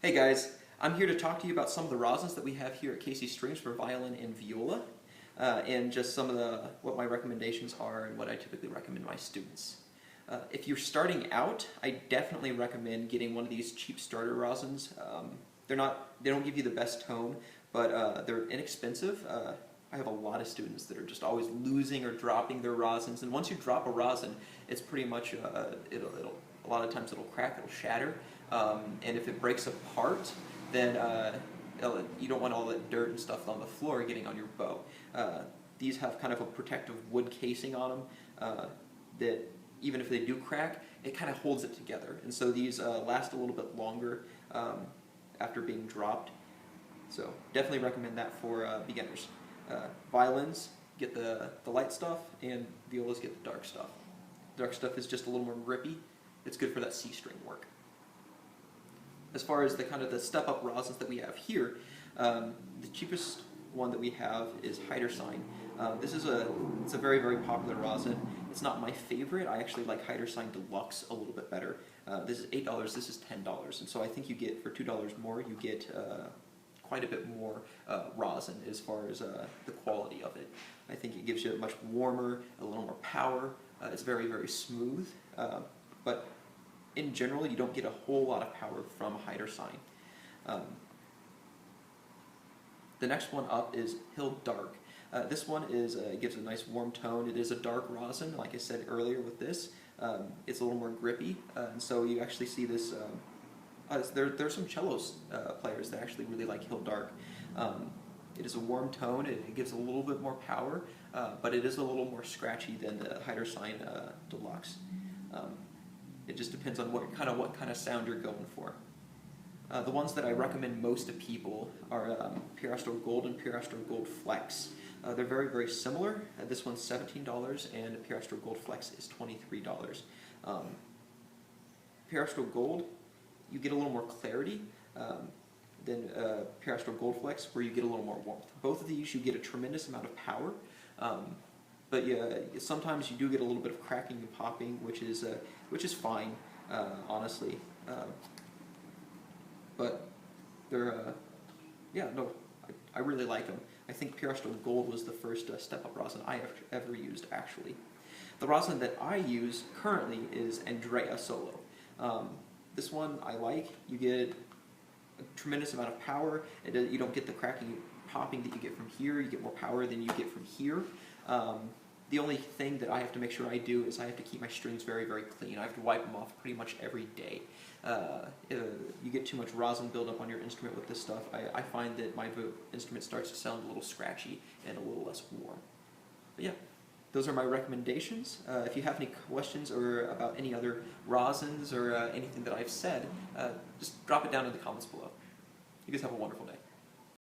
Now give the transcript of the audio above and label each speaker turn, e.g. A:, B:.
A: Hey guys, I'm here to talk to you about some of the rosins that we have here at Casey Strings for violin and viola, and just some of what my recommendations are and what I typically recommend my students. If you're starting out, I definitely recommend getting one of these cheap starter rosins. They don't give you the best tone, but they're inexpensive. I have a lot of students that are just always losing or dropping their rosins, and once you drop a rosin, it's pretty much a lot of times it'll crack, it'll shatter, and if it breaks apart, then you don't want all that dirt and stuff on the floor getting on your bow. These have kind of a protective wood casing on them that even if they do crack, it kind of holds it together, and so these last a little bit longer after being dropped. So definitely recommend that for beginners. Violins, get the light stuff, and violas get the dark stuff. Dark stuff is just a little more grippy. It's good for that C string work. As far as the step-up rosins that we have here, the cheapest one that we have is Heidersign. It's a very, very popular rosin. It's not my favorite. I actually like Heidersign Deluxe a little bit better. This is $8, this is $10, and so I think you get, for $2 more, you get quite a bit more rosin as far as the quality of it. I think it gives you a much warmer, a little more power. It's very, very smooth, but in general, you don't get a whole lot of power from Heidersign. The next one up is Hilde Dark. This one gives a nice warm tone. It is a dark rosin, like I said earlier with this. It's a little more grippy, and so you actually see this. There's some cello players that actually really like Hilde Dark. It is a warm tone. It gives a little bit more power, but it is a little more scratchy than the Heidersign Deluxe. It just depends on what kind of sound you're going for. The ones that I recommend most to people are Pure Astro Gold and Pure Astro Gold Flex. They're very, very similar. This one's $17 and Pure Astro Gold Flex is $23. Pure Astro Gold, you get a little more clarity than Pure Astro Gold Flex, where you get a little more warmth. Both of these, you get a tremendous amount of power, but yeah, sometimes you do get a little bit of cracking and popping, which is fine, honestly. But they're, yeah, no, I really like them. I think Pure Astro Gold was the first step-up rosin I ever used, actually. The rosin that I use currently is Andrea Solo. This one I like. You get a tremendous amount of power. You don't get the cracking and popping that you get from here. You get more power than you get from here. The only thing that I have to make sure I do is I have to keep my strings very, very clean. I have to wipe them off pretty much every day. You get too much rosin buildup on your instrument with this stuff. I find that my instrument starts to sound a little scratchy and a little less warm. But yeah, those are my recommendations. If you have any questions or about any other rosins or anything that I've said, just drop it down in the comments below. You guys have a wonderful day.